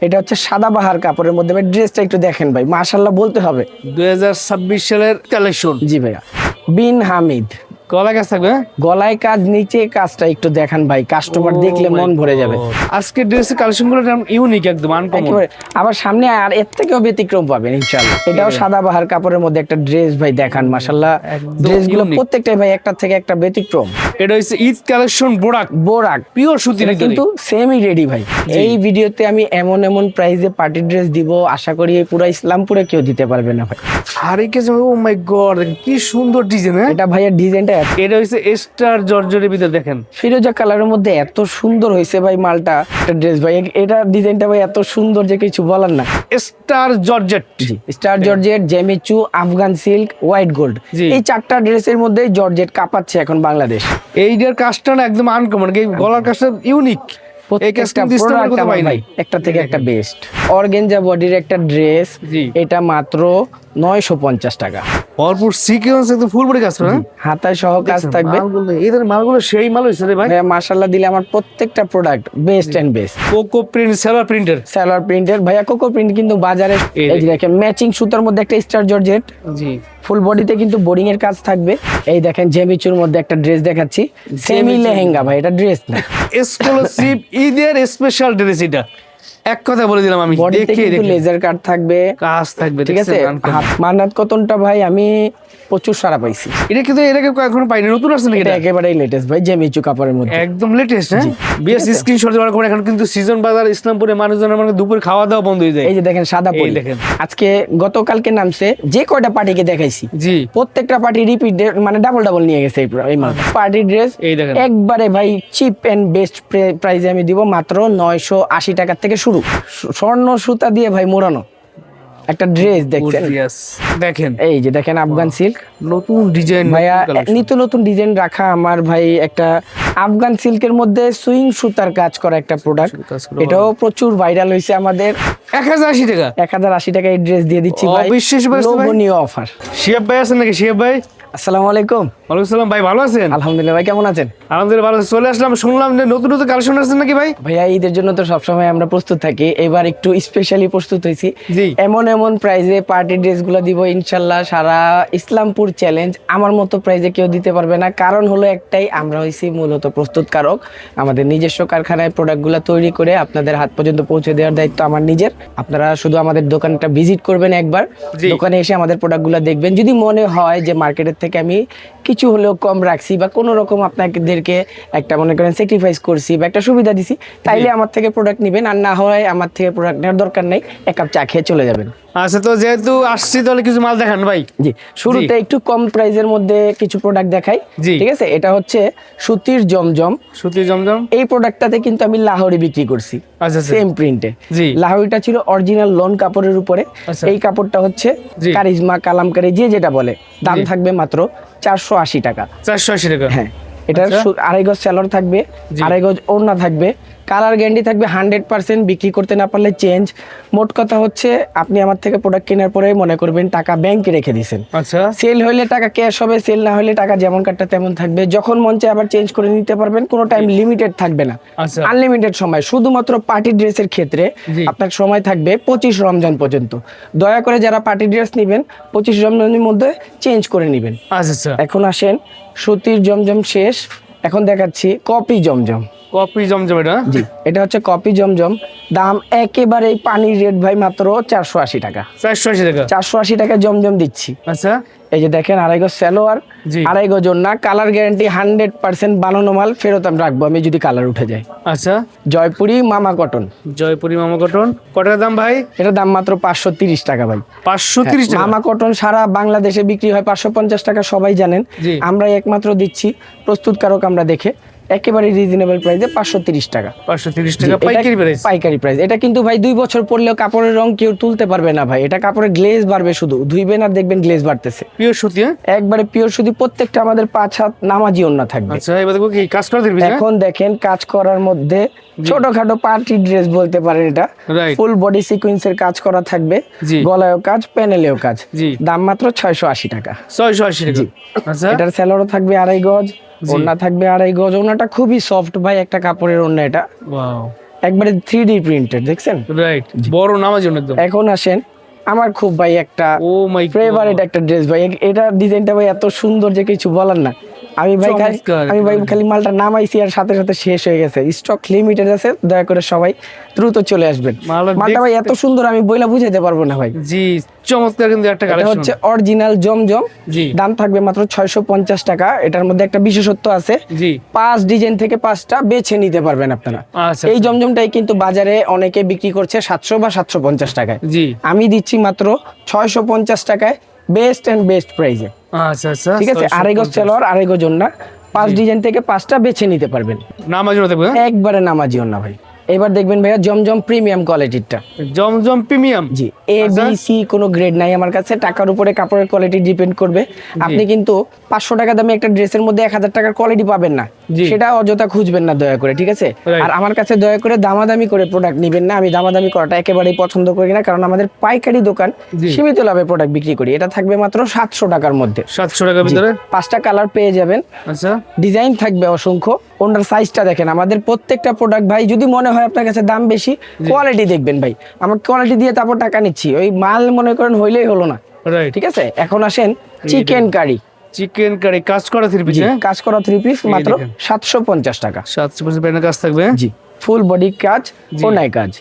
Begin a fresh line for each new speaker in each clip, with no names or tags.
এটা হচ্ছে সাদাবাহার কাপড়ের মধ্যে ভাই। ড্রেসটা একটু দেখেন ভাই, মাশাআল্লাহ বলতে হবে।
2026 সালের কালেকশন।
জি ভাইয়া, বিন হামিদ।
গলা কাজ থাকবে,
গলায় কাজ, নিচে কাজটা একটু দেখান ভাই, কাস্টমার দেখলে মন ভরে যাবে।
আজকে ড্রেসের কালেকশন গুলো ইউনিক, একদম আনকমন।
একেবারে আবার সামনে আর এর থেকেও ব্যতিক্রম পাবেন ইনশাআল্লাহ। এটাও সাদাবাহার কাপড়ের মধ্যে একটা ড্রেস ভাই, দেখান মাশাআল্লাহ। ড্রেসগুলো প্রত্যেকটাই ভাই একটা থেকে একটা ব্যতিক্রম।
এটা হচ্ছে ঈদ কালেকশন বোরাক,
বোরাক
পিওর সুতির
কিন্তু সেমই রেডি ভাই। এই ভিডিওতে আমি এমন এমন প্রাইসে পার্টি ড্রেস দিব, আশা করি এই পুরো ইসলামপুরে কেউ দিতে পারবে না ভাই।
আরে কে, ও মাই গড, কি সুন্দর ডিজাইন।
এটা ভাইয়ের ডিজাইনটা,
এটা হচ্ছে স্টার জর্জেটের ভিতরে দেখেন,
ফিরোজা কালারের মধ্যে এত সুন্দর হয়েছে ভাই মালটা। একটা ড্রেস ভাই, এটা ডিজাইনটা ভাই এত সুন্দর যে কিছু বলার না।
স্টার জর্জেট,
জি, স্টার জর্জেট, জেমিচু, আফগান সিল্ক, হোয়াইট গোল্ড, এই চারটা ড্রেসের মধ্যে জর্জেট কাঁপাচ্ছে এখন বাংলাদেশ।
এইটার কাজটা না একদম আনকমন, গলার কাজটা ইউনিক।
একটা থেকে একটা বেস্ট। অর্গানজা বডির একটা ড্রেস, এটা মাত্র 950 টাকা।
ভরপুর সিকোয়েন্স, একদম ফুল বডি কাজ করে,
হাতায় সহ কাজ থাকবে।
এদের মালগুলো সেই মাল হইছে রে ভাই।
মাশাআল্লাহ দিলে আমার প্রত্যেকটা প্রোডাক্ট বেস্ট এন্ড বেস্ট।
কোকো প্রিন্ট, সালোয়ার প্রিন্টের
ভাইয়া। কোকো প্রিন্ট কিন্তু বাজারে এই যে দেখেন, ম্যাচিং সুতার মধ্যে একটা স্টার জর্জেট।
জি,
ফুল বডিতে কিন্তু বোরিং এর কাজ থাকবে। এই দেখেন জেমিচুর মধ্যে একটা ড্রেস দেখাচ্ছি, সেমি লেহেঙ্গা ভাই, এটা ড্রেস না,
এক্সক্লুসিভ ঈদের স্পেশাল ড্রেস। এটা এক কথা বলে দিলাম আমি,
বডিতে কিন্তু লেজার কাট থাকবে,
কাজ থাকবে,
ঠিক আছে। মান্নাত কটনটা ভাই আমি প্রচুর সারা পাইছি।
এটা কিন্তু এটাকে এখনো পাইনি, নতুন আসছে নাকি?
এটা একেবারেই লেটেস্ট ভাই, জেমিচু কাপড়ের মধ্যে
একদম লেটেস্ট। হ্যাঁ, বিএস স্ক্রিনশট দেওয়ার পর এখন কিন্তু সিজন বাজার ইসলামপুরে মানুষজনের মানে দুপুর খাওয়া দাওয়া বন্ধ হয়ে যায়।
এই যে দেখেন সাদা পরি, দেখেন আজকে গতকালকে নামছে, যে কয়টা পার্টিকে দেখাইছি
জি,
প্রত্যেকটা পার্টি রিপিট মানে ডাবল নিয়ে গেছে এই মাল। পার্টি ড্রেস
এই দেখেন
একবারে ভাই চিপ এন্ড বেস্ট প্রাইসে আমি দিব, মাত্র 980 টাকা থেকে শুরু। স্বর্ণ সুতা দিয়ে ভাই মোড়ানো একটা ড্রেস দেখছেন,
দেখেন
এই যে দেখেন আফগান সিল্ক,
নতুন ডিজাইন
ভাইয়া, নিত্য নতুন ডিজাইন রাখা আমার ভাই। একটা আফগান সিল্কের মধ্যে সুইং সুতার কাজ করা একটা প্রোডাক্ট, এটাও প্রচুর ভাইরাল হয়েছে আমাদের।
1080 টাকা,
1080 টাকা এই ড্রেস দিয়ে দিচ্ছি ভাই, লোভনীয় অফার।
শিহাব ভাই আছেন নাকি? শিহাব ভাই,
আসসালামু আলাইকুম।
ওয়ালাইকুম আসসালাম ভাই, ভালো আছেন?
আলহামদুলিল্লাহ ভাই, কেমন আছেন?
আলহামদুলিল্লাহ ভালো আছি। চলে আসলাম, শুনলাম যে নতুন নতুন কালেকশন আসছে নাকি ভাই?
ভাইয়া ঈদের জন্য তো সবসময় আমরা প্রস্তুত থাকি, এবার একটু স্পেশালি প্রস্তুত হয়েছি। এমন এমন প্রাইজে পার্টি ড্রেস গুলো দিব ইনশাল্লাহ। সারা ইসলামপুর চ্যালেঞ্জ, আমার মতো প্রাইজে কেউ দিতে পারবে না। কারণ হলো একটাই, আমরা হয়েছি মূলত প্রস্তুতকারক। আমাদের নিজস্ব কারখানায় প্রোডাক্টগুলো তৈরি করে আপনাদের হাত পর্যন্ত পৌঁছে দেওয়ার দায়িত্ব আমার নিজের। আপনারা শুধু আমাদের দোকানটা ভিজিট করবেন একবার, দোকানে এসে আমাদের প্রোডাক্টগুলো দেখবেন। যদি মনে হয় যে মার্কেটের থেকে আমি কিছু হলেও কম রাখছি বা কোনো রকম আপনাদেরকে একটা মনে করেন স্যাক্রিফাইস করছি বা একটা সুবিধা দিছি, তাইলে আমার থেকে প্রোডাক্ট নেবেন। আর না হয় আমার থেকে প্রোডাক্ট নেওয়ার দরকার নেই, এক কাপ চা খেয়ে চলে যাবেন।
আচ্ছা, তো যেহেতু আসছি তাহলে কিছু মাল দেখান ভাই।
জি, শুরুতে একটু কম প্রাইজের মধ্যে কিছু প্রোডাক্ট দেখাই, ঠিক আছে। এটা হচ্ছে সুতির জমজম।
সুতির জমজম, এই
প্রোডাক্টটাতে কিন্তু আমি লাহোরি বিক্রি করছি,
আচ্ছা,
সেম প্রিন্টে। লাহোরিটা ছিল অরিজিনাল লোন কাপড়ের উপরে, এই কাপড়টা হচ্ছে কারিজমা, কালামকারী, যে যেটা বলে। দাম থাকবে মাত্র 480 টাকা।
480 টাকা,
হ্যাঁ। এটার 2.5 গজ সেলর থাকবে, 2.5 গজ ওড়না থাকবে, কালার গ্যারান্টি থাকবে 100%। বিক্রি করতে না পারলে চেঞ্জ। মোট কথা হচ্ছে, আপনি আমার থেকে প্রোডাক্ট কেনার পরে মনে করবেন টাকা ব্যাংকে রেখে দিয়েছেন।
আচ্ছা,
সেল হইলে টাকা ক্যাশ হবে, সেল না হলে টাকা যেমন কাটটা তেমন থাকবে। যখন মন চায় আবার চেঞ্জ করে নিতে পারবেন, কোনো টাইম লিমিটেড থাকবে না, আনলিমিটেড সময়। শুধুমাত্র পার্টি ড্রেসের ক্ষেত্রে আপনার সময় থাকবে 25 রমজান পর্যন্ত। দয়া করে যারা পার্টি ড্রেস নেবেন 25 রমজানের মধ্যে চেঞ্জ করে নেবেন।
আচ্ছা,
এখন আসেন, সুতির জমজম শেষ, এখন দেখাচ্ছি কপি জমজম।
কপি জমজম, এটা
জি, এটা হচ্ছে কপি জমজম। দাম একেবারে পানির রেট ভাই, মাত্র 480 টাকা।
480 টাকা,
480 টাকা জমজম দিচ্ছি।
আচ্ছা,
এই যে দেখেন 2.5 গজ সেলোয়ার, 2.5 গজ ওড়না, কালার গ্যারান্টি 100%। বানানো মাল ফেরত আমি রাখবো আমি যদি কালার উঠে যায়।
আচ্ছা,
জয়পুরি মামা কটন।
জয়পুরি মামা কটন, কটার দাম ভাই?
এটার দাম মাত্র 530 টাকা ভাই।
530 টাকা।
মামা কটন সারা বাংলাদেশে বিক্রি হয় 550 টাকা, সবাই জানেন। আমরা একমাত্র দিচ্ছি প্রস্তুতকারক আমরা দেখে, একেবারে রিজনেবল প্রাইসে 530 টাকা।
530 টাকা পাইকারি প্রাইস।
পাইকারি প্রাইস। এটা কিন্তু ভাই 2 বছর পরলেও কাপড়ের রং কেউ তুলতে পারবে না ভাই। এটা কাপড়ের গ্লেজ বাড়বে, শুধু ধুইবেন আর দেখবেন গ্লেজ বাড়তেছে।
পিওর সুতি,
একবারে পিওর সুতি। প্রত্যেকটা আমাদের 5 হাত নামাজি ওড়না থাকবে।
আচ্ছা, এবার দেখো কি কাজ করা দিবেন।
এখন দেখেন কাজ করার মধ্যে ছোটখাটো পার্টি ড্রেস বলতে পারেন। এটা ফুল বডি সিকোয়েন্সের কাজ করা থাকবে, গলায়ও কাজ, প্যানেলেও কাজ। দাম মাত্র 680 টাকা।
680 টাকা। আচ্ছা,
এটার সেলরও থাকবে 2.5 গজ, ওড়না থাকবে 2.5 গজ। ওড়নাটা খুবই সফট ভাই, একটা কাপড়ের ওড়না এটা।
ওয়াও,
একবারে 3D প্রিন্টেড, দেখছেন?
রাইট, বড় নামাজি ওন্না একদম।
এখন আসেন আমার খুব ভাই একটা
ও মাই
ফেভারিট একটা ড্রেস ভাই, এটা ডিজাইনটা ভাই এত সুন্দর যে কিছু বলার না। আমি ভাই খালি মালটা নামাইছি আর সাথে সাথে শেষ হয়ে গেছে, স্টক লিমিটেড আছে, দয়া করে সবাই দ্রুত চলে আসবেন। মালটা ভাই এত সুন্দর আমি বইলা বুঝাইতে পারবো না ভাই।
জি, চমৎকার কিন্তু একটা
এটা
কালেকশন।
হচ্ছে অরিজিনাল জমজম,
জি,
দাম থাকবে মাত্র 650 টাকা। এটার মধ্যে একটা বিশেষত্ব আছে,
জি,
5 ডিজাইন থেকে 5টা বেছে নিতে পারবেন আপনারা।
আচ্ছা,
এই জমজমটাই কিন্তু বাজারে অনেকে বিক্রি করছে 700 বা 750 টাকায়,
জি,
আমি দিচ্ছি মাত্র 650 টাকায়, বেস্ট এন্ড বেস্ট প্রাইসে।
আচ্ছা আচ্ছা,
ঠিক আছে, আড়াইগজ সালোয়ার, আড়াইগজ ওন্না, 5 ডিজাইন থেকে 5টা বেছে নিতে পারবেন।
নামাজি ওন্না থাকবে,
একবারে নামাজি ওন্না ভাই। এবার দেখবেন ভাইয়া জমজম premium কোয়ালিটিরটা।
Zamzam premium,
G, A B C কোনো গ্রেড নাই আমার কাছে, টাকার উপরে কাপড়ের কোয়ালিটি ডিপেন্ড করবে। আপনি কিন্তু 500 টাকা দামে একটা ড্রেসের মধ্যে 1000 টাকার কোয়ালিটি পাবেন না, সেটা অযথা খুঁজবেন না দয়া করে, ঠিক আছে? আর আমার কাছে দয়া করে দামাদামি করে প্রোডাক্ট নেবেন না, আমি দামাদামি করাটা একেবারেই পছন্দ করি না, কারণ আমাদের পাইকারি দোকান, সীমিত লাভে প্রোডাক্ট বিক্রি করি। এটা থাকবে মাত্র 700 টাকার মধ্যে,
700 টাকার ভিতরে
5টা কালার পেয়ে যাবেন।
আচ্ছা,
ডিজাইন থাকবে অসংখ্য। ওনার সাইজটা দেখেন, আমাদের প্রত্যেকটা প্রোডাক্ট ভাই যদি মনে হয় আপনার কাছে দাম বেশি, কোয়ালিটি দেখবেন ভাই, আমার কোয়ালিটি দিয়ে তারপর টাকা নিচ্ছি, ওই মাল মনে করেন হইলেই হলো না,
রাইট।
ঠিক আছে? এখন আসেন চিকেন কারি।
চিকেন কারি কাজ করা 3 পিস, হ্যাঁ,
কাজ করা 3 পিস মাত্র 750 টাকা।
750 টাকা কাজ থাকবে,
জি, ফুল বডি কাজ, ওনাই কাজ,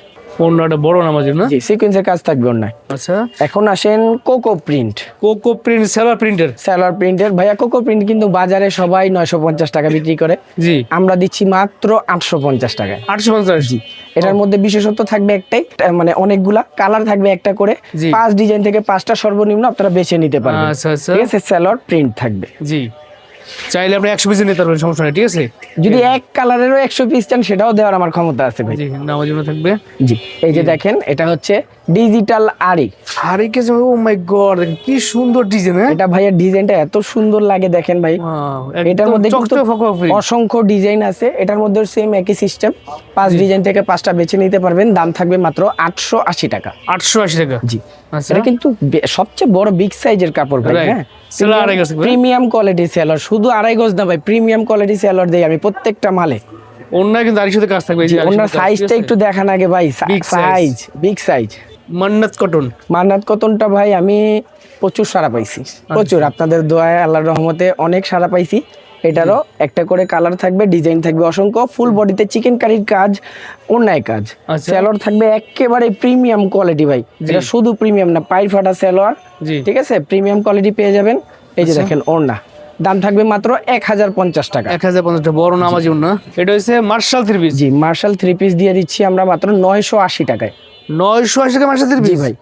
ওন্নাটা বড় নামাজি না?
জি, সিকোয়েন্সের কাজ থাকবে ওনাই।
আচ্ছা,
এখন আসেন cocoa print.
Cocoa print, salwar প্রিন্টের,
সালোয়ার প্রিন্টের ভাইয়া, কোকো প্রিন্ট কিন্তু বাজারে সবাই 950 টাকা বিক্রি করে,
জি,
আমরা দিচ্ছি মাত্র 850 টাকায়।
850,
জি, এটার মধ্যে বিশেষত্ব থাকবে একটাই, মানে অনেকগুলা কালার থাকবে একটা করে, 5 ডিজাইন থেকে 5টা সর্বনিম্ন আপনারা বেছে নিতে পারবেন।
আচ্ছা আচ্ছা,
ঠিক আছে, সালোয়ার প্রিন্ট থাকবে।
জি, চাইলে আপনি 100 পিস নিতে পারবেন, সমস্যা নেই, ঠিক আছে?
যদি এক কালারেরও 100 পিস চান সেটাও দেওয়ার আমার ক্ষমতা আছে ভাই।
জি, নামাজি ওন্না থাকবে।
জি, এই যে দেখেন, এটা হচ্ছে ডিজিটাল আরি।
আরে কে, ও মাই গড, কি সুন্দর ডিজাইন, হ্যাঁ,
এটা ভাইয়া ডিজাইনটা এত সুন্দর লাগে দেখেন ভাই। এটার মধ্যে কিন্তু অসংখ্য ডিজাইন আছে, এটার মধ্যে সেম একই সিস্টেম, 5 ডিজাইন থেকে 5টা বেছে নিতে পারবেন। দাম থাকবে মাত্র 880 টাকা।
880 টাকা,
জি,
আচ্ছা,
এটা কিন্তু সবচেয়ে বড় বিগ সাইজের কাপড় ভাই, হ্যাঁ,
সেলার আড়াই গজ,
প্রিমিয়াম কোয়ালিটি সেলার, শুধু আড়াই গজ না ভাই, প্রিমিয়াম কোয়ালিটি সেলার দেই আমি প্রত্যেকটা মালে।
ওন্না কিন্তু আড়াইশো কাজ থাকবে, এই যে
ওনার সাইজটা একটু দেখান আগে ভাই, সাইজ বিগ সাইজ।
মান্নাত কটন,
মান্নাত কটনটা ভাই আমি প্রচুর সাড়া পাইছি, প্রচুর, আপনাদের দোয়ায় আল্লাহর রহমতে অনেক সাড়া পাইছি। এটারও একটা করে কালার থাকবে, ডিজাইন থাকবে অসংখ্য, ফুল বডিতে চিকেন কারির কাজ, অন্যায় কাজ, সালোয়ার থাকবে একেবারে প্রিমিয়াম কোয়ালিটি ভাই, এটা শুধু প্রিমিয়াম না, পাই ফাটা সালোয়ার, ঠিক আছে, প্রিমিয়াম কোয়ালিটি পেয়ে যাবেন। এই যে দেখেন ওড়না, দাম থাকবে মাত্র 1050 টাকা।
1050 টাকা, বড় নামাজি ওন্না। এটা হচ্ছে মার্শাল 3 পিস,
জি, মার্শাল 3 পিস দিয়ে দিচ্ছি আমরা মাত্র 980 টাকায়।
980 টাকা মার্শাল 3 পিস,
জি ভাই,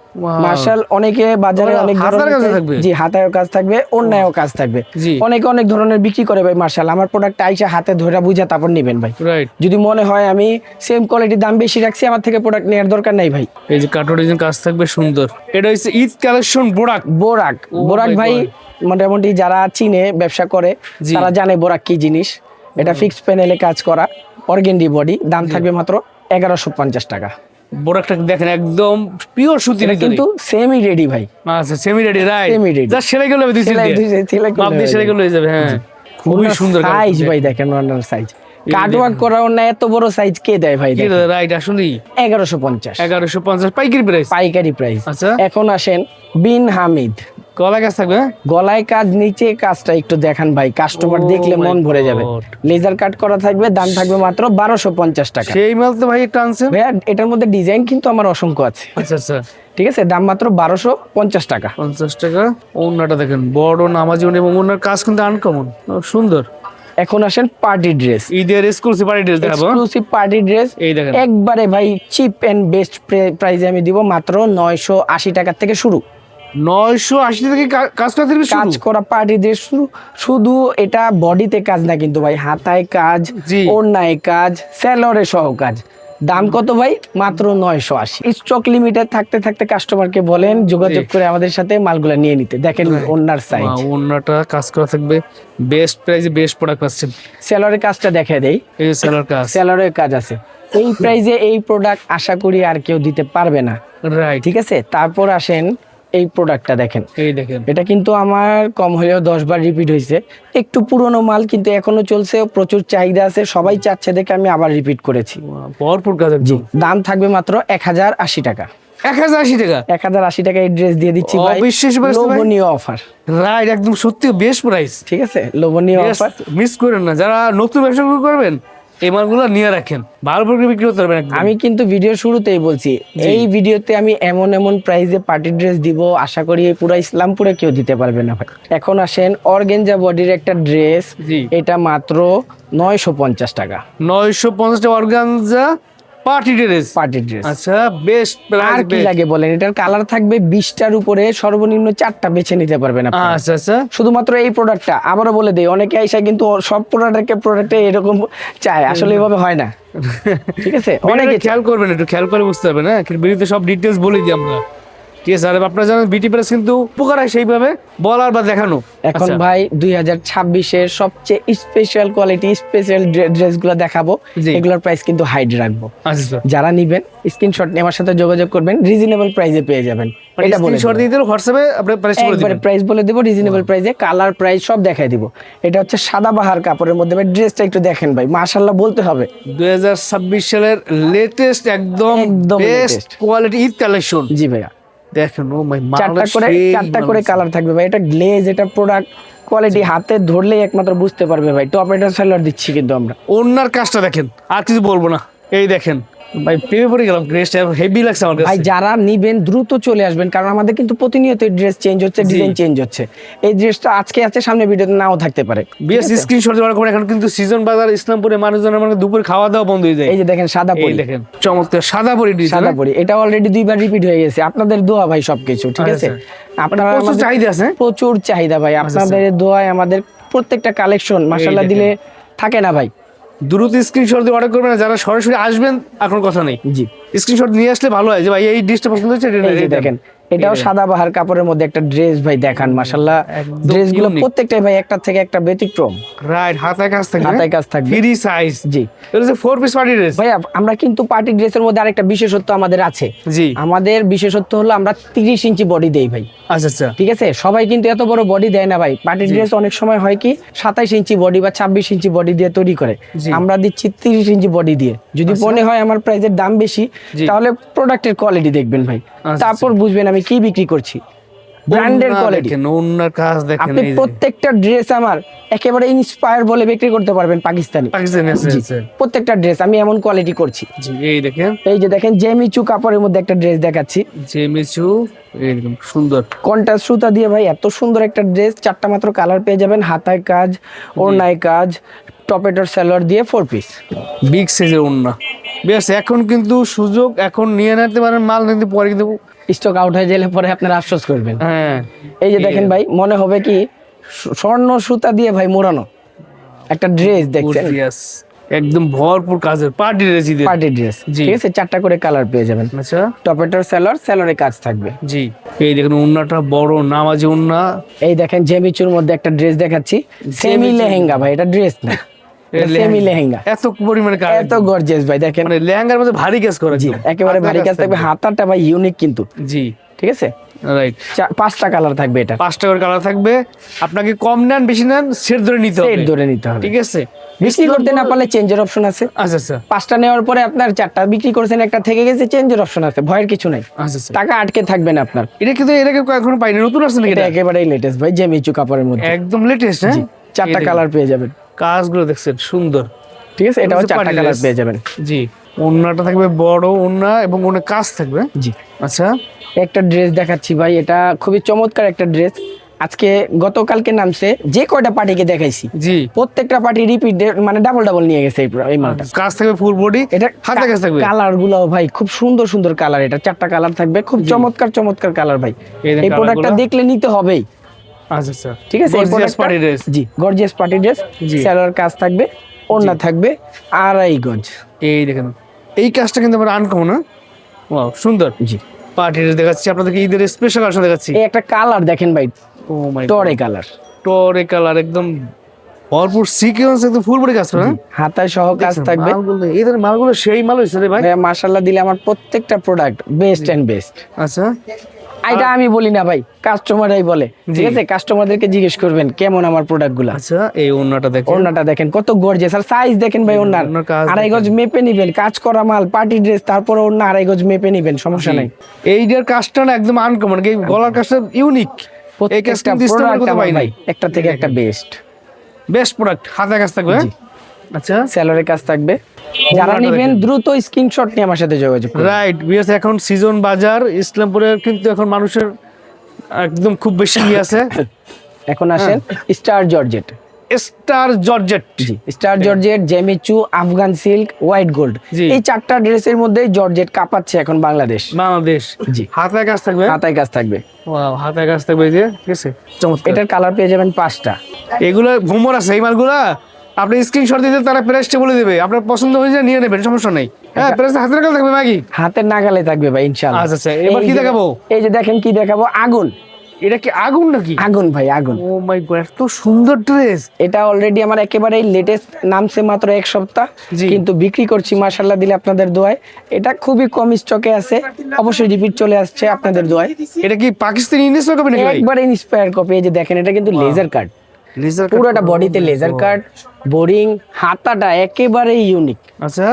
মার্শাল অনেকে বাজারে অনেক ধরনের
থাকবে,
জি, হাতায়ও কাজ থাকবে, অন্যায়ও কাজ থাকবে, অনেকে অনেক ধরনের বিক্রি করে ভাই মার্শাল। আমার প্রোডাক্ট আইসা হাতে ধরে বুঝা তারপর নেবেন ভাই,
রাইট।
যদি মনে হয় আমি সেম কোয়ালিটির দাম বেশি রাখছি, আমার থেকে প্রোডাক্ট নেওয়ার দরকার নাই ভাই।
এই যে কাটো ডিজাইন কাজ থাকবে সুন্দর। এটা হচ্ছে ঈদ কালেকশন বোরাক।
বোরাক, বোরাক ভাই মোটামুটি যারা চিনে, ব্যবসা করে, তারা জানে বোরাক কি জিনিস। এটা ফিক্সড প্যানেলে কাজ করা, অর্গেন্ডি বডি, দাম থাকবে মাত্র 1150 টাকা।
বোরাকটা দেখেন একদম পিওর সুতি,
কিন্তু সেমি রেডি ভাই।
আচ্ছা, semi ready, right,
semi ready,
যা সেলাই গেলে দুই সেলাই গেলে হয়ে যাবে, হ্যাঁ, খুবই সুন্দর
সাইজ ভাই, দেখেন ওনার সাইজ, কাটওয়ার্ক করা, না এত বড় সাইজ কে দেয় ভাই?
রাইট, আসলেই
1150
পাইকারি প্রাইস,
পাইকারি প্রাইস।
আচ্ছা,
এখন আসেন বিন হামিদ।
গলায় কাজ থাকবে,
গলায় কাজ, নিচে কাজটা একটু দেখান ভাই, কাস্টমার দেখলে মন ভরে যাবে। লেজার কাট করা থাকবে, দাম থাকবে মাত্র 1250 টাকা।
সেই মাল তো ভাই একটা আনছেন
ভাই, এটার মধ্যে ডিজাইন কিন্তু আমার অসংখ্য আছে।
আচ্ছা আচ্ছা,
ঠিক আছে, দাম মাত্র 1250 টাকা।
50 টাকা। ওন্নাটা দেখেন বড় নামাজি ওন্না, এবং ওন্নার কাজ কিন্তু আনকমন সুন্দর।
এখন আসেন পার্টি ড্রেস,
ঈদের এক্সক্লুসিভ পার্টি ড্রেস দেখাবো,
এক্সক্লুসিভ পার্টি ড্রেস।
এই দেখেন
একবারে ভাই চিপ এন্ড বেস্ট প্রাইসে আমি দিব, মাত্র 980 টাকা থেকে শুরু।
980 থেকে কাজ করা
কাজ করা পার্টি ড্রেস শুরু। শুধু এটা বডিতে কাজ না কিন্তু ভাই, হাতায় কাজ, ওড়নায় কাজ, সেলরে সহ কাজ। দাম কত ভাই? মাত্র 980। স্টক লিমিটেড থাকতে থাকতে কাস্টমারকে বলেন যোগাযোগ করে আমাদের সাথে মালগুলা নিয়ে নিতে। দেখেন ওড়নার সাইজ,
ওড়নাটা কাজ করা থাকবে, বেস্ট প্রাইসে বেস্ট প্রোডাক্ট পাচ্ছেন।
সেলরের কাজটা দেখায় দেই,
এই যে সেলর কাজ,
সেলরের কাজ আছে। এই প্রাইসে এই প্রোডাক্ট আশা করি আর কেউ দিতে পারবে না,
রাইট,
ঠিক আছে। তারপর আসেন এই প্রোডাক্টটা দেখেন,
এই দেখেন
এটা কিন্তু আমার কম হলেও 10 বার রিপিট হয়েছে। একটু পুরনো মাল কিন্তু এখনো চলছে, প্রচুর চাহিদা আছে, সবাই চাচ্ছে দেখে আমি আবার রিপিট করেছি।
ভরপুর কাজের।
জি, দাম থাকবে মাত্র 1080 টাকা।
1080 টাকা,
1080 টাকা এই ড্রেস দিয়ে দিচ্ছি ভাই,
অবিশ্বাস্য price তো ভাই।
লোভনীয় অফার।
রাইট, একদম সত্যি বেস্ট প্রাইস।
ঠিক আছে, লোভনীয় অফার।
মিস করেন না, যারা নতুন ব্যবসা শুরু করবেন এই মালগুলো নিয়ে রাখেন, ভালো করে বিক্রি করতে পারবেন একদম।
আমি কিন্তু ভিডিও শুরুতেই বলছি, এই ভিডিওতে আমি এমন এমন প্রাইসে পার্টি ড্রেস দিব, আশা করি এই পুরো ইসলামপুরে কেউ দিতে পারবে না ভাই। এখন আসেন অর্গেঞ্জা বডির একটা ড্রেস,
জি।
এটা মাত্র 950 টাকা।
950 টাকা organza party dress.
Party dress,
আচ্ছা, বেস্ট
আর
প্রাইস।
কি লাগে বলেন? এটার কালার থাকবে 20টার উপরে, সর্বনিম্ন 4টা বেছে নিতে পারবেন আপনারা।
আচ্ছা আচ্ছা,
শুধুমাত্র এই প্রোডাক্টটা আবারও বলে দেই, অনেকে আইসা কিন্তু সব প্রোডাক্টে এরকম চায়, আসলে এভাবে হয় না। ঠিক আছে, অনেকে
খেয়াল করবেন, একটু খেয়াল করে বুঝতে হবে না, বিড়িতে সব ডিটেলস বলে দিই আমরা। ঠিক আছে, আর আপনারা জানেন বিটি প্রেস কিন্তু উপকার হয় সেইভাবে বলার বা দেখানো।
এখন
আচ্ছা,
ভাই 2026-এর সবচেয়ে স্পেশাল কোয়ালিটি স্পেশাল ড্রেসগুলো দেখাবো,
জি।
এগুলোর প্রাইস কিন্তু হাইড রাখবো।
আচ্ছা স্যার,
যারা নিবেন স্ক্রিনশট নিয়ে আমার সাথে যোগাযোগ করবেন, রিজনেবল প্রাইসে পেয়ে যাবেন। এটা বলে
স্ক্রিনশট দিয়ে দিলে হোয়াটসঅ্যাপে আপনি প্রাইস বলে
একবারে
দিবেন।
প্রাইস বলে দেবো, রিজনেবল প্রাইসে, কালার প্রাইস সব দেখাই দিব। এটা হচ্ছে সাদাবাহার কাপড়ের মধ্যে, ড্রেসটা একটু দেখেন ভাই, মাশাআল্লাহ বলতে হবে।
2026 সালের লেটেস্ট একদম
একদম
best
latest।
Quality Eid collection.
জি ভাইয়া,
দেখেন, ও মাই,
চারটা করে কালার থাকবে ভাই। এটা গ্লেজ, এটা প্রোডাক্ট কোয়ালিটি হাতে ধরলেই একমাত্র বুঝতে পারবে ভাই। টপ এটা সেলার দিচ্ছি কিন্তু আমরা।
ওনার কাজটা দেখেন, আর কিছু বলবো না। এই দেখেন ভাই, প্রেমে পড়ে গেলাম, ড্রেসটা হেভি লাগছে আমার
ভাই
কাছে।
যারা নিবেন দ্রুত চলে আসবেন, কারণ আমাদের কিন্তু প্রতিনিয়ত ড্রেস চেঞ্জ হচ্ছে, ডিজাইন চেঞ্জ হচ্ছে। এই ড্রেসটা আজকে আছে, সামনে ভিডিওতে নাও থাকতে পারে।
বিএস স্ক্রিনশট দেওয়ার পর এখন কিন্তু সিজন বাজার ইসলামপুরে মানুষজন মানে দুপুর খাওয়া দাওয়া বন্ধ হয়ে যায়।
এই যে দেখেন সাদা
এই
পরি,
দেখেন চমৎকার সাদা পরি ডিজাইন।
সাদা পরি, এটা অলরেডি 2বার রিপিট হয়ে গেছে। আপনাদের দোয়া ভাই সবকিছু, ঠিক আছে? আপনারা
প্রচুর
আমাদের-
চাহিদা আছে।
প্রচুর চাহিদা ভাই, আপনাদের দোয়ায় আমাদের প্রত্যেকটা কালেকশন মাশাআল্লাহ দিলে থাকে না ভাই।
দ্রুত স্ক্রিনশট দিয়ে অর্ডার করবেন, যারা সরাসরি আসবেন এখন কথা নেই,
জি,
স্ক্রিনশট নিয়ে আসলে ভালো হয় যে ভাই এই ডিশটা পছন্দ হচ্ছে।
এই যে দেখেন, এটাও সাদাবাহার কাপড়ের মধ্যে একটা ড্রেস ভাই, দেখান মাশাআল্লাহ
একদম
ড্রেসগুলো
unique।
প্রত্যেকটাই ভাই একটা থেকে একটা ব্যতিক্রম।
রাইট, হাতায় কাজ থাকবে,
হাতায় কাজ থাকবে।
Free size.
জি
এটা হচ্ছে 4 পিস পার্টি ড্রেস।
ভাইয়া, আমরা কিন্তু পার্টি ড্রেসের মধ্যে আরেকটা বিশেষত্ব আমাদের আছে।
জি,
আমাদের বিশেষত্ব হলো আমরা 30 ইঞ্চি বডি দেই ভাই।
আচ্ছা আচ্ছা,
ঠিক আছে, সবাই কিন্তু এত বড় বডি দেয় না ভাই। পার্টি ড্রেস অনেক সময় হয় কি 27 ইঞ্চি বডি বা 26 ইঞ্চি বডি দিয়ে তৈরি করে,
জি।
আমরা দিচ্ছি 30 ইঞ্চি বডি দিয়ে। যদি মনে হয় আমার প্রাইসের দাম বেশি,
জি।
তাহলে প্রোডাক্টের কোয়ালিটি দেখবেন ভাই,
আচ্ছা,
তারপর বুঝবেন আমি কি বিক্রি করছি। ব্র্যান্ডের
ওনার
কোয়ালিটি,
দেখেন, ওনার কাজ দেখেন।
আপনি
এই যে
প্রত্যেকটা ড্রেস আমার একেবারে ইন্সপায়ার বলে বিক্রি করতে পারবেন পাকিস্তানি।
পাকিস্তানি আছে,
জি,
আছে।
প্রত্যেকটা ড্রেস আমি এমন কোয়ালিটি করছি।
জি, এই দেখেন
এই যে দেখেন জেমিচু কাপড়ের মধ্যে একটা ড্রেস দেখাচ্ছি,
জেমিচু, এরকম সুন্দর
কন্ট্রাস্ট সুতা দিয়ে ভাই, এত সুন্দর একটা ড্রেস। 4টা মাত্র কালার পেয়ে যাবেন, হাতায় কাজ, ওড়নায় কাজ, টপেটোর সালোয়ার দিয়ে 4 পিস।
বিগ সাইজের ওন্না। বেশ, এখন কিন্তু সুযোগ, এখন নিয়ে নিতে পারেন মাল, নিতে পরে কিন্তু
স্টক আউট হয়ে গেলে পরে আপনারা আফসোস করবেন।
হ্যাঁ।
এই যে দেখেন ভাই, মনে হবে কি স্বর্ণ সুতা দিয়ে ভাই মোড়ানো একটা ড্রেস দেখছেন,
Gorgeous, একদম ভরপুর কাজের পার্টি ড্রেস।
Party dress.
জি।
ঠিক আছে, 4টা করে কালার পেয়ে যাবেন।
আচ্ছা,
টপেটোর সালোয়ারে কাজ থাকবে।
জি, এই দেখেন ওন্নাটা বড় নামাজি ওন্না।
এই দেখেন জেমিচুর মধ্যে একটা ড্রেস দেখাচ্ছি, সেমি লেহেঙ্গা ভাই, এটা ড্রেস না, সেমি লেহেঙ্গা।
এত পরিমাণে কাজ,
এত গর্জিয়াস ভাই, দেখেন
মানে লেহেঙ্গার মধ্যে ভারী কাজ করে।
জি, একেবারে ভারী কাজ থাকবে, হাতাটা ভাই ইউনিক কিন্তু।
জি,
ঠিক আছে,
রাইট।
5টা কালার থাকবে, এটা
5টা করে কালার থাকবে। আপনাকে কম নেন বেশি নেন, সেট ধরে নিতে হবে।
সেট ধরে নিতে হবে।
ঠিক আছে,
বিক্রি করতে না পারলে চেঞ্জের অপশন আছে।
আচ্ছা আচ্ছা,
5টা নেওয়ার পরে আপনার 4টা বিক্রি করছেন, একটা থেকে গেছে, চেঞ্জের অপশন আছে, ভয়ের কিছু নাই,
আচ্ছা আচ্ছা।
টাকা আটকে থাকবে না আপনার।
এটা কিন্তু এর আগে এখনো পাইনি, নতুন আসছে নাকি
এটা
এটা?
একেবারেই লেটেস্ট ভাই, জেমিচু কাপড়ের মধ্যে
একদম লেটেস্ট। হ্যাঁ,
4টা কালার পেয়ে যাবেন।
কাজগুলো দেখছেন সুন্দর।
ঠিক আছে, এটাও
হচ্ছে
4টা
party
কালার
dress।
পেয়ে যাবেন।
জি, ওন্নাটা থাকবে বড় ওন্না এবং ওনে কাজ থাকবে।
জি,
আচ্ছা,
একটা ড্রেস দেখাচ্ছি ভাই, এটা খুবই চমৎকার একটা ড্রেস। আজকে গতকালকে নামছে, যে কয়টা পার্টিকে দেখাইছি
জি,
প্রত্যেকটা পার্টি রিপিট মানে ডাবল নিয়ে গেছে এই মালটা।
কাজ থাকবে ফুল বডি,
এটা
হাতে কাজ থাকবে।
কালার গুলো ভাই খুব সুন্দর সুন্দর কালার, এটা 4টা কালার থাকবে, খুব চমৎকার কালার ভাই।
এই যে
এই প্রোডাক্টটা
colour গুলো।
দেখলে নিতে হবেই।
আচ্ছা আচ্ছা,
ঠিক আছে, এই
Gorgeous
প্রোডাক্টটা
party dress।
জি, গর্জিয়াস পার্টি ড্রেস,
জি।
সালোয়ার কাজ থাকবে, ওড়না থাকবে 2.5 গজ।
এই দেখেন, এই কাজটা কিন্তু আমরা আনকমন না, ওয়াও সুন্দর।
জি,
পার্টি ড্রেস দেখাচ্ছি আপনাদেরকে, ঈদের স্পেশাল আসলে দেখাচ্ছি।
এই একটা কালার দেখেন ভাই,
ও মাই
টরে কালার,
টরে কালার, একদম ভরপুর সিকোয়েন্স, একদম ফুল বডি কাজ করে। হ্যাঁ?
হাতায় সহ কাজ থাকবে।
মালগুলো, এই ধরনের মালগুলো সেই মাল হয়েছে রে ভাই।
মাশাআল্লাহ দিলে আমার প্রত্যেকটা প্রোডাক্ট বেস্ট এন্ড বেস্ট।
আচ্ছা,
এটা আমি বলি না ভাই, কাস্টমাররাই বলে। ঠিক আছে, কাস্টমারদেরকে জিজ্ঞেস করবেন কেমন আমার প্রোডাক্টগুলো।
আচ্ছা, এই ওন্নাটা দেখেন,
ওন্নাটা দেখেন কত গর্জিয়াস, আর সাইজ দেখেন ভাই ওন্নার।
ওন্নার কাজ
2.5 গজ মেপে নিবেন, কাজ করা মাল, পার্টি ড্রেস, তারপরে ওন্না 2.5 গজ মেপে নিবেন, সমস্যা নাই।
এইটার কাজটা না একদম আনকমন, এই গলার কাজটা ইউনিক। এই কাজটা
প্রোডাক্ট
পাই
ভাই
নাই,
একটা থেকে একটা
বেস্ট প্রোডাক্ট। হাতে কাজ থাকবে। আচ্ছা,
সেলরের কাজ থাকবে। যারা নেবেন দ্রুত স্ক্রিনশট নিয়ে আমার সাথে যোগাযোগ করুন।
রাইট বিকজ এখন সিজন বাজার ইসলামপুরের কিন্তু এখন মানুষের একদম খুব বেশি আছে।
এখন আসেন স্টার জর্জেট।
স্টার জর্জেট,
জি, স্টার জর্জেট, জেমিচু, আফগান সিল্ক, হোয়াইট গোল্ড, এই 4টা ড্রেসের মধ্যে জর্জেট কাঁপাচ্ছে এখন বাংলাদেশ।
জি, হাতে কাজ থাকবে,
হাতায় কাজ থাকবে।
ওয়াও, হাতে কাজ থাকবে, এই যে ঠিক আছে, চমৎকার।
এটার কালার পেয়ে যাবেন 5টা।
এগুলো ঘুমর আছে, এই মালগুলা আপনি স্ক্রিনশট দিতে তারা প্রাইসটা বলে দেবে, আপনার পছন্দ হয়ে যায় নিয়ে নেবেন, সমস্যা নেই। হ্যাঁ, প্রাইস হাতের কাছে থাকবে ম্যাগি,
হাতের নাগালে থাকবে ভাই ইনশাআল্লাহ।
আচ্ছা, এবার কি দেখাবো?
এই যে দেখেন কি দেখাবো, আগুন।
এটা কি আগুন নাকি?
আগুন ভাই, আগুন।
ও মাই গড, এত সুন্দর ড্রেস।
এটা অলরেডি আমার একেবারেই লেটেস্ট, নামছে মাত্র 1 সপ্তাহ, কিন্তু বিক্রি করছি মাশাআল্লাহ দিলে আপনাদের দোয়ায়। এটা খুবই কম স্টকে আছে, অবশ্যই রিপিট চলে আসছে আপনাদের দোয়ায়।
এটা কি পাকিস্তানি ইনস্পায়ার কপি নাকি ভাই?
একবারে ইন্সপায়ার কপি। এই যে দেখেন, এটা কিন্তু লেজার কাট, পুরোটা বডিতে লেজার কাট, বোরিং, হাতাটা একেবারেই ইউনিক।
আচ্ছা,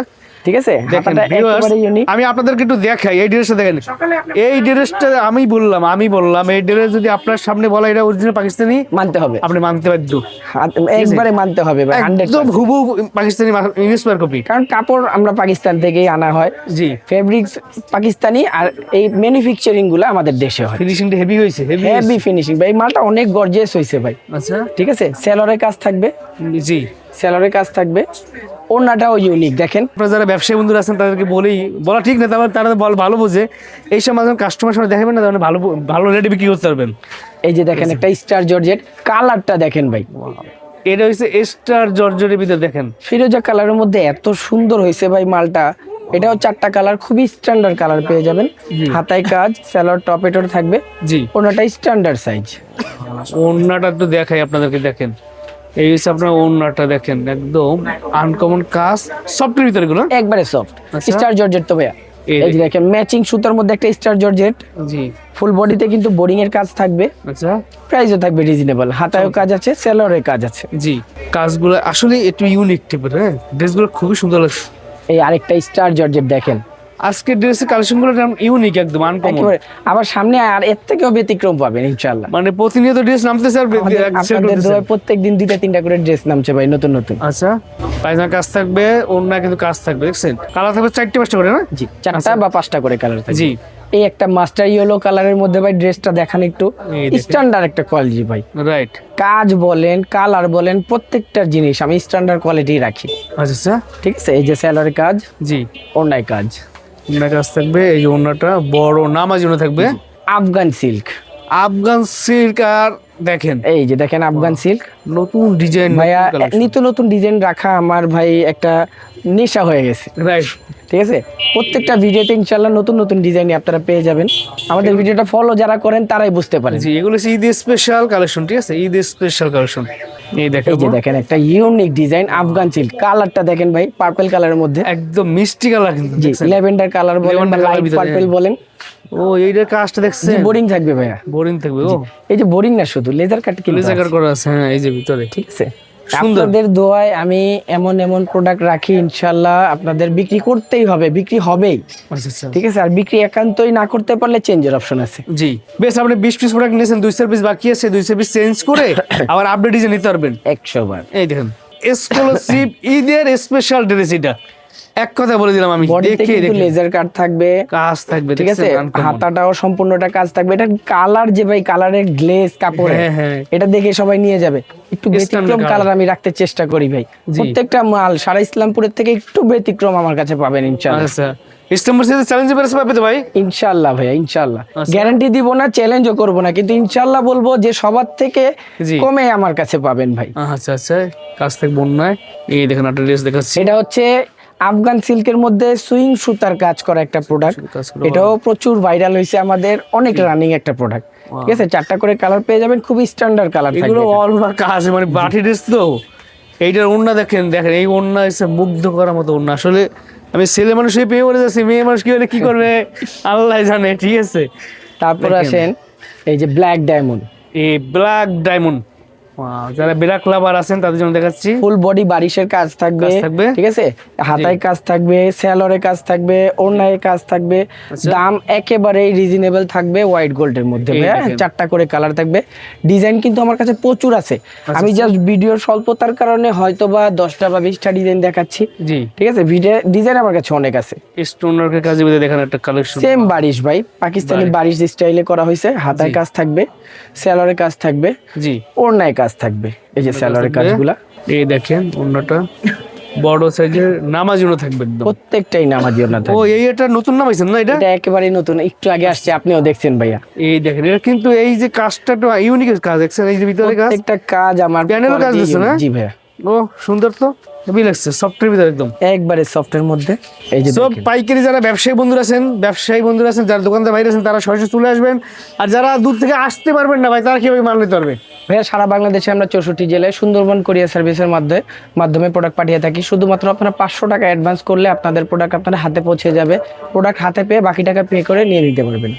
ঠিক আছে, হাতাটা একেবারে ইউনিক।
আমি আপনাদেরকে একটু দেখাই এই ড্রেসটা, দেখেন এই ড্রেসটা। আমি বললাম এই ড্রেস যদি আপনার সামনে বলা এটা অরিজিনাল পাকিস্তানি,
মানতে হবে,
আপনি মানতে বাধ্য,
একবারে মানতে হবে ভাই, 100%।
একদম হুবহু পাকিস্তানি ইনস্পায়ার কপি,
কারণ কাপড় আমরা পাকিস্তান থেকেই আনা হয়।
জি,
ফেব্রিক্স পাকিস্তানি, আর এই ম্যানুফ্যাকচারিং গুলো আমাদের দেশে হয়।
ফিনিশিংটা হেভি হয়েছে,
হেভি ফিনিশিং ভাই, মালটা অনেক গর্জিয়াস হয়েছে ভাই।
আচ্ছা,
ঠিক আছে, সেলরের কাজ থাকবে।
জি,
সেলরের কাজ থাকবে, ওড়নাটাও ইউনিক দেখেন।
আপনারা যারা ব্যবসায়ী বন্ধুরা আছেন তাদেরকে বলা ঠিক না, তারা ভালো বোঝে, এই সব মাঝে কাস্টমার সামনে দেখাবেন না, তাহলে ভালো রেটে বিক্রি করতে পারবেন।
এই যে দেখেন একটা স্টার জর্জেট, কালারটা দেখেন ভাই,
এটা হচ্ছে স্টার জর্জেটের ভিতরে দেখেন
ফিরোজা কালারের মধ্যে এত সুন্দর হয়েছে ভাই মালটা। এটাও 4টা কালার, খুবই স্ট্যান্ডার্ড কালার পেয়ে যাবেন। হাতায় কাজ, সেলর টপেটর থাকবে।
জি,
ওনাটা স্ট্যান্ডার্ড সাইজ।
ওড়নাটা তো দেখাই আপনাদেরকে, দেখেন এই হচ্ছে আপনার ওড়নাটা, দেখেন একদম আনকমন কাজ, সফটের ভিতরে গুলো
একবারে সফট।
আচ্ছা।
স্টার জর্জেট তো ভাইয়া, এই যে দেখেন ম্যাচিং সুতার মধ্যে একটা স্টার জর্জেট।
জি,
ফুল বডিতে কিন্তু বোরিং এর কাজ থাকবে।
আচ্ছা,
প্রাইসও থাকবে রিজনেবল, হাতায়ও কাজ আছে, সেলরের কাজ আছে।
জি, কাজগুলো আসলে একটু ইউনিক টাইপের। হ্যাঁ, ড্রেসগুলো খুবই সুন্দর লাগছে।
এই আরেকটা স্টার জর্জেট দেখেন,
আজকের ড্রেসের কালেকশনগুলো ইউনিক, একদম আনকমন।
একেবারে আবার সামনে আর এর থেকেও ব্যতিক্রম পাবেন ইনশাআল্লাহ।
মানে প্রতিনিয়ত ড্রেস নামতেছে আর
আপনাদের দোয়ায় প্রত্যেকদিন 2টা-3টা করে ড্রেস নামছে ভাই, নতুন নতুন।
আচ্ছা, পায়জামা কাজ থাকবে, ওড়না কিন্তু কাজ থাকবে, দেখছেন কালার থাকবে 4-5টা করে না?
জি, 4টা বা 5টা করে কালার থাকবে।
জি,
এই একটা মাস্টার ইয়েলো কালারের মধ্যে ভাই ড্রেসটা দেখান একটু,
এই দেখেন।
স্ট্যান্ডার্ড একটা কোয়ালিটি ভাই।
রাইট,
কাজ বলেন, কালার বলেন, প্রত্যেকটা জিনিস আমি স্ট্যান্ডার্ড কোয়ালিটি রাখি।
আচ্ছা,
ঠিক আছে, এই যে সেলরের কাজ,
জি,
ওড়নায় কাজ,
ওড়না কাজ থাকবে, এই যে ওড়নাটা বড় নামাজি ওড়না থাকবে,
আফগান সিল্ক।
আফগান সিল্ক, আর দেখেন
এই যে দেখেন আফগান সিল্ক,
নতুন ডিজাইন
ভাইয়া নিত্য নতুন ডিজাইন রাখা আমার ভাই একটা নেশা হয়ে গেছে।
রাইট,
ঠিক আছে, প্রত্যেকটা ভিডিওতে ইনশাআল্লাহ নতুন নতুন ডিজাইন আপনারা পেয়ে যাবেন। আমাদের ভিডিওটা ফলো যারা করেন তারাই বুঝতে পারেন।
জি, এগুলো হচ্ছে ঈদ স্পেশাল কালেকশন, ঠিক আছে, ঈদ স্পেশাল কালেকশন। এই দেখেন,
এই যে দেখেন একটা ইউনিক ডিজাইন আফগান সিল্ক, কালারটা দেখেন ভাই, পার্পল কালারের মধ্যে,
একদম মিষ্টি কালার কিন্তু,
জি,
দেখছেন?
ল্যাভেন্ডার কালার বলেন বা
lavender colour
লাইট
ভিতরে,
পার্পল বলেন।
ও, এইটার কাজটা দেখছেন,
বোরিং থাকবে ভাইয়া,
বোরিং থাকবে। ও,
এই যে বোরিং না, শুধু লেজার কাট কিন্তু
লেজার কাট করা আছে, হ্যাঁ, এই যে ভিতরে।
ঠিক আছে,
সুন্দর।
আপনাদের দোয়ায় আমি এমন এমন প্রোডাক্ট রাখি ইনশাআল্লাহ আপনাদের বিক্রি করতেই হবে, বিক্রি হবেই।
আচ্ছা, আচ্ছা,
ঠিক আছে, আর বিক্রি একান্তই না করতে পারলে চেঞ্জের অপশন আছে।
জি, বেশ, আপনি 20 পিস প্রোডাক্ট নিয়েছেন, 2 পিস বাকি আছে, 2 পিস চেঞ্জ করে আবার আপডেট ডিজাইন নিতে পারবেন
100 বার।
এই দেখেন এক্সক্লুসিভ ঈদের স্পেশাল ড্রেস, এটা এক কথা বলে দিলাম আমি,
বডিতে
দেখে
কিন্তু
দেখে
লেজার কাট থাকবে,
কাজ থাকবে,
ঠিক আছে,
দেখছেন, uncommon।
হাতাটাও সম্পূর্ণটা কাজ থাকবে। এটা কালার যে ভাই, কালারের গ্লেজ কাপড়ে,
হ্যাঁ, হ্যাঁ।
এটা দেখে সবাই নিয়ে যাবে। একটু ব্যতিক্রম
Standard
কালার আমি রাখতে চেষ্টা করি ভাই।
জি।
প্রত্যেকটা মাল সারা ইসলামপুরের থেকে একটু ব্যতিক্রম আমার কাছে পাবেন ইনশাআল্লাহ।
আচ্ছা, ইস্তাম্বুল সাথে চ্যালেঞ্জ প্রাইস পাবে তো ভাই?
ইনশাআল্লাহ ভাইয়া, ইনশাআল্লাহ।
আচ্ছা।
গ্যারান্টি দিব না, চ্যালেঞ্জও করব না, কিন্তু ইনশাআল্লাহ বলবো যে সবার থেকে
জি।
কমে আমার কাছে পাবেন ভাই।
আচ্ছা, আচ্ছা, কাজ থাকবে অন্যায়। এই দেখেন একটা ড্রেস দেখাচ্ছি,
এটা হচ্ছে আফগান সিল্কের মধ্যে সুইং সুতার কাজ করা একটা প্রোডাক্ট।
কাজ করা
এটাও প্রচুর ভাইরাল হয়েছে, আমাদের অনেক রানিং একটা প্রোডাক্ট। ঠিক আছে, 4টা করে কালার পেয়ে যাবেন, খুবই স্ট্যান্ডার্ড কালার থাকবে।
এগুলো অল ওভার কাজ, মানে বাটি ড্রেস তো। এইটার ওড়না দেখেন, দেখেন এই ওড়না এসে মুগ্ধ করার মতো ওড়না। আসলে আমি ছেলে মানুষ পেয়ে বলে যাচ্ছি, মেয়ে মানুষ কি হলে কি করবে আল্লাহ জানে, ঠিক আছে।
তারপর
দেখেন।
আসেন এই যে ব্ল্যাক ডায়মন্ড,
এই ব্ল্যাক ডায়মন্ড, যারা ব্ল্যাক লাভার আছেন তাদের জন্য দেখাচ্ছি।
ফুল বডি বারিশের কাজ থাকবে,
কাজ থাকবে।
ঠিক আছে, হাতায় কাজ থাকবে, স্যালোরে কাজ থাকবে, ওড়নায় কাজ থাকবে,
আচ্ছা।
দাম একেবারেই রিজনেবল থাকবে, হোয়াইট গোল্ডের মধ্যে
এই
ভাইয়া,
দেখেন।
4টা করে কালার থাকবে। ডিজাইন কিন্তু আমার কাছে প্রচুর আছে, আমি জাস্ট ভিডিওর স্বল্পতার কারণে হয়তোবা 10টা বা 20টা ডিজাইন দেখাচ্ছি,
জি,
ঠিক আছে। ভিডিও ডিজাইন আমার কাছে অনেক আছে।
স্টোন ওয়ার্কের কাজে ভিতরে দেখেন একটা কালেকশন।
সেম বারিশ ভাই, পাকিস্তানি বারিশ স্টাইলে করা হয়েছে, হাতায়
জি।
কাজ থাকবে, স্যালোরে কাজ থাকবে,
জি,
ওড়নায় কাজ থাকবে, এই যে স্যালোরে
থাকবে।
কাজগুলা
এই দেখেন অন্যটা বড় সাইজের নামাজিও থাকবে একদম।
প্রত্যেকটাই নামাজিও না
ও
থাকবে।
এই এটা নতুন নামাইছেন না এটা?
এটা একেবারেই নতুন, একটু আগে আসছে, আপনিও দেখছেন ভাইয়া।
এই দেখেন এটা কিন্তু এই যে কাজটা একটা ইউনিক কাজ দেখছেন, এই যে ভিতরে কাজ,
প্রত্যেকটা কাজ আমার
প্যানেলও কাজ দিচ্ছে না?
জি ভাইয়া,
ও সুন্দর তো, হেভি লাগছে, সফটের ভিতরে একদম।
একবারে সফটের মধ্যে। এই যে
সব
দেখেন।
পাইকারি যারা ব্যবসায়ী বন্ধুরা আছেন, যারা দোকানদার বাইরে আছেন, তারা সরাসরি চলে আসবেন। আর যারা দূর থেকে আসতে পারবেন না ভাই, তারা কিভাবে মাল নিতে পারবে?
ভাইয়া সারা বাংলাদেশে আমরা 64 জেলায় সুন্দরবন কোরিয়ার সার্ভিসের মাধ্যমে প্রোডাক্ট পাঠিয়ে থাকি। শুধুমাত্র আপনারা 500 টাকা অ্যাডভান্স করলে আপনাদের প্রোডাক্ট আপনার হাতে পৌঁছে যাবে। প্রোডাক্ট হাতে পেয়ে বাকি টাকা পে করে নিয়ে নিতে পারবেন।